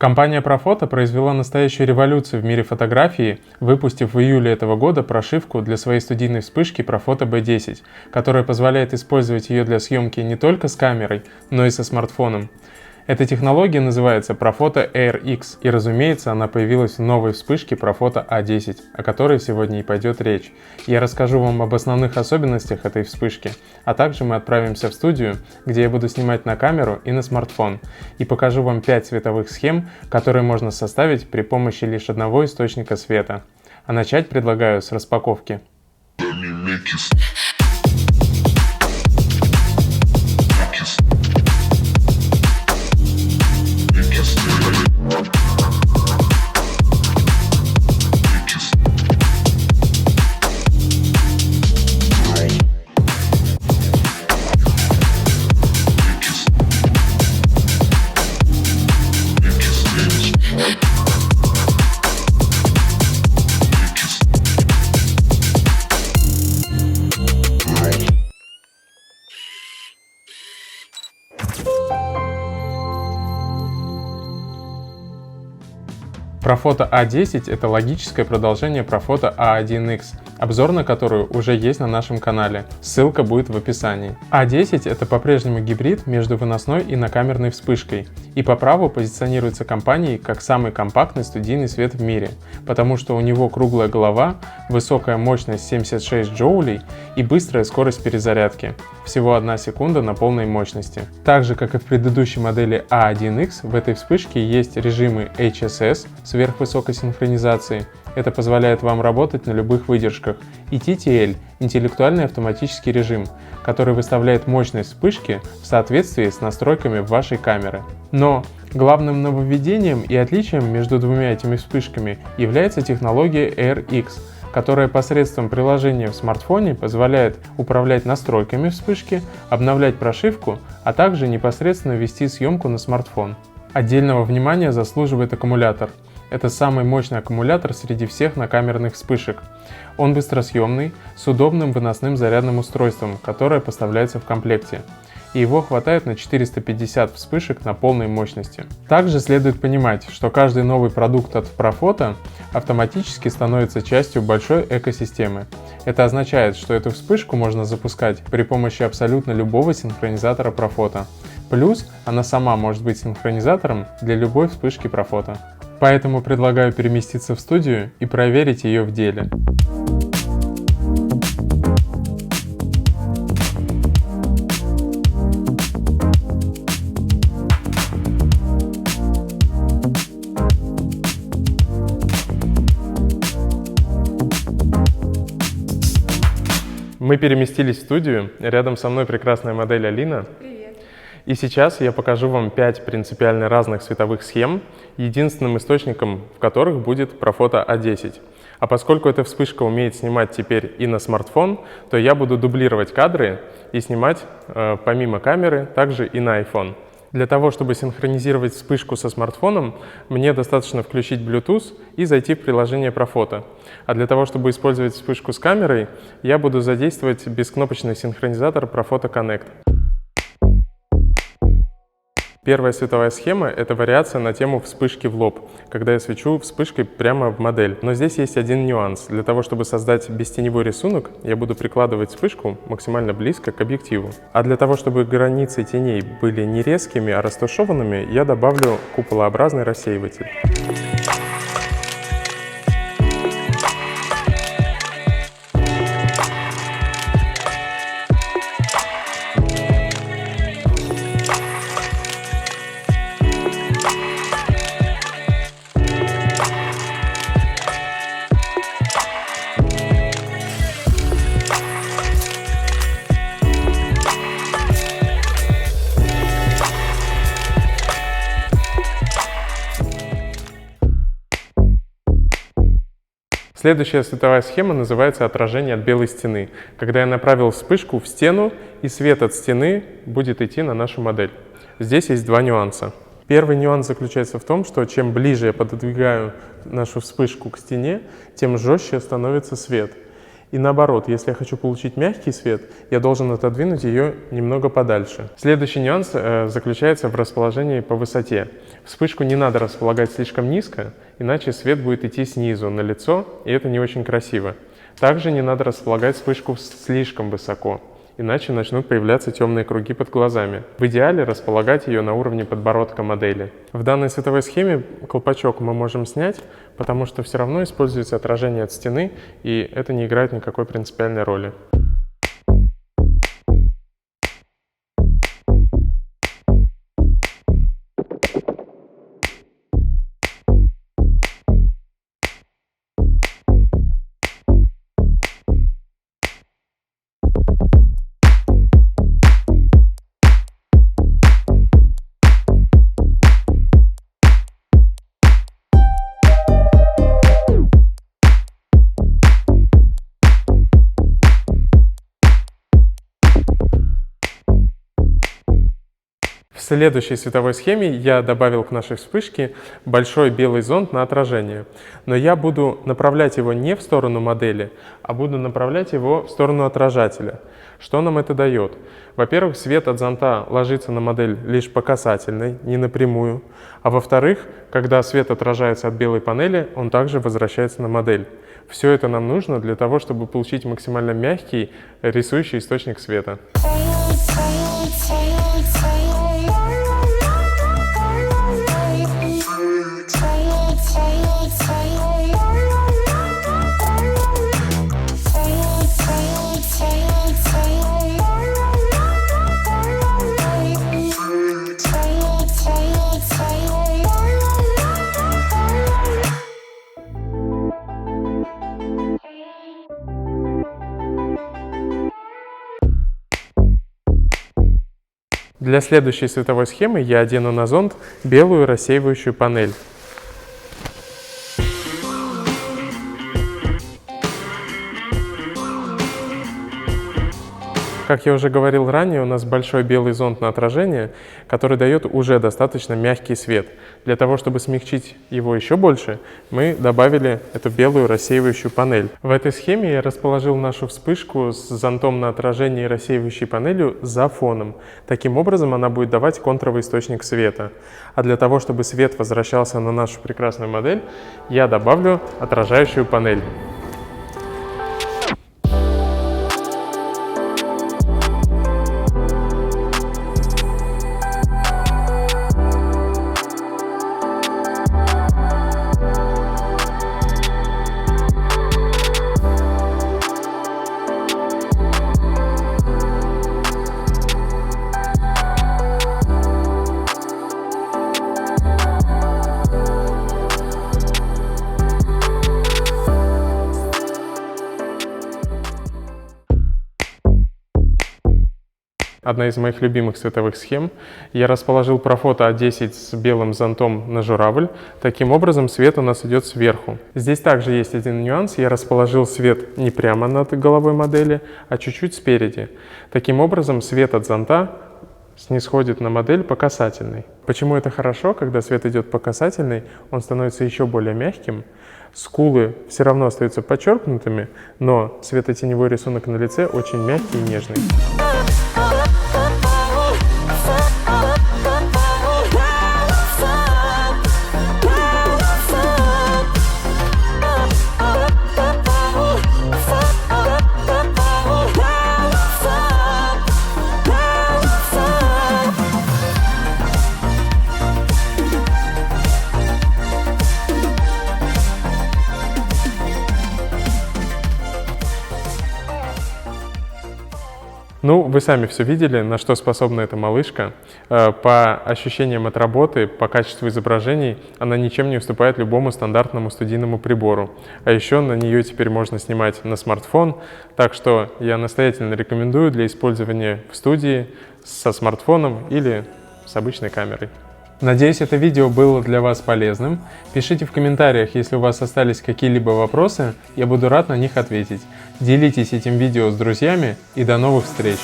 Компания Profoto произвела настоящую революцию в мире фотографии, выпустив в июле этого года прошивку для своей студийной вспышки Profoto B10, которая позволяет использовать ее для съемки не только с камерой, но и со смартфоном. Эта технология называется Profoto Air X, и, разумеется, она появилась в новой вспышке Profoto A10, о которой сегодня и пойдет речь. Я расскажу вам об основных особенностях этой вспышки, а также мы отправимся в студию, где я буду снимать на камеру и на смартфон, и покажу вам 5 цветовых схем, которые можно составить при помощи лишь одного источника света. А начать предлагаю с распаковки. Profoto A10 — это логическое продолжение Profoto A1X, обзор на которую уже есть на нашем канале, ссылка будет в описании. A10 — это по-прежнему гибрид между выносной и накамерной вспышкой, и по праву позиционируется компанией как самый компактный студийный свет в мире, потому что у него круглая голова, высокая мощность 76 джоулей и быстрая скорость перезарядки, всего 1 секунда на полной мощности. Так же, как и в предыдущей модели A1X, в этой вспышке есть режимы HSS сверхвысокой синхронизации, это позволяет вам работать на любых выдержках, и TTL – интеллектуальный автоматический режим, который выставляет мощность вспышки в соответствии с настройками вашей камеры. Но главным нововведением и отличием между двумя этими вспышками является технология Air X, которая посредством приложения в смартфоне позволяет управлять настройками вспышки, обновлять прошивку, а также непосредственно вести съемку на смартфон. Отдельного внимания заслуживает аккумулятор. Это самый мощный аккумулятор среди всех накамерных вспышек. Он быстросъемный, с удобным выносным зарядным устройством, которое поставляется в комплекте. И его хватает на 450 вспышек на полной мощности. Также следует понимать, что каждый новый продукт от Profoto автоматически становится частью большой экосистемы. Это означает, что эту вспышку можно запускать при помощи абсолютно любого синхронизатора Profoto. Плюс она сама может быть синхронизатором для любой вспышки Profoto. Поэтому предлагаю переместиться в студию и проверить ее в деле. Мы переместились в студию, рядом со мной прекрасная модель Алина. Привет. И сейчас я покажу вам 5 принципиально разных световых схем, единственным источником в которых будет Profoto A10. А поскольку эта вспышка умеет снимать теперь и на смартфон, то я буду дублировать кадры и снимать помимо камеры также и на iPhone. Для того, чтобы синхронизировать вспышку со смартфоном, мне достаточно включить Bluetooth и зайти в приложение Profoto. А для того, чтобы использовать вспышку с камерой, я буду задействовать бескнопочный синхронизатор Profoto Connect. Первая световая схема — это вариация на тему вспышки в лоб, когда я свечу вспышкой прямо в модель. Но здесь есть один нюанс. Для того, чтобы создать бестеневой рисунок, я буду прикладывать вспышку максимально близко к объективу. А для того, чтобы границы теней были не резкими, а растушеванными, я добавлю куполообразный рассеиватель. Следующая световая схема называется отражение от белой стены, когда я направил вспышку в стену, и свет от стены будет идти на нашу модель. Здесь есть два нюанса. Первый нюанс заключается в том, что чем ближе я пододвигаю нашу вспышку к стене, тем жестче становится свет. И наоборот, если я хочу получить мягкий свет, я должен отодвинуть ее немного подальше. Следующий нюанс заключается в расположении по высоте. Вспышку не надо располагать слишком низко, иначе свет будет идти снизу на лицо, и это не очень красиво. Также не надо располагать вспышку слишком высоко, иначе начнут появляться темные круги под глазами. В идеале располагать ее на уровне подбородка модели. В данной световой схеме колпачок мы можем снять, потому что все равно используется отражение от стены, и это не играет никакой принципиальной роли. В следующей световой схеме я добавил к нашей вспышке большой белый зонд на отражение. Но я буду направлять его не в сторону модели, а буду направлять его в сторону отражателя. Что нам это дает? Во-первых, свет от зонта ложится на модель лишь по касательной, не напрямую. А во-вторых, когда свет отражается от белой панели, он также возвращается на модель. Все это нам нужно для того, чтобы получить максимально мягкий рисующий источник света. Для следующей световой схемы я одену на зонд белую рассеивающую панель. Как я уже говорил ранее, у нас большой белый зонд на отражение, который дает уже достаточно мягкий свет. Для того, чтобы смягчить его еще больше, мы добавили эту белую рассеивающую панель. В этой схеме я расположил нашу вспышку с зонтом на отражении и рассеивающей панелью за фоном. Таким образом, она будет давать контровый источник света. А для того, чтобы свет возвращался на нашу прекрасную модель, я добавлю отражающую панель. Одна из моих любимых световых схем. Я расположил профото А10 с белым зонтом на журавль. Таким образом, свет у нас идет сверху. Здесь также есть один нюанс. Я расположил свет не прямо над головой модели, а чуть-чуть спереди. Таким образом, свет от зонта снисходит на модель по касательной. Почему это хорошо? Когда свет идет по касательной, он становится еще более мягким. Скулы все равно остаются подчеркнутыми, но светотеневой рисунок на лице очень мягкий и нежный. Ну, вы сами все видели, на что способна эта малышка. По ощущениям от работы, по качеству изображений, она ничем не уступает любому стандартному студийному прибору. А еще на нее теперь можно снимать на смартфон, так что я настоятельно рекомендую для использования в студии со смартфоном или с обычной камерой. Надеюсь, это видео было для вас полезным. Пишите в комментариях, если у вас остались какие-либо вопросы, я буду рад на них ответить. Делитесь этим видео с друзьями и до новых встреч!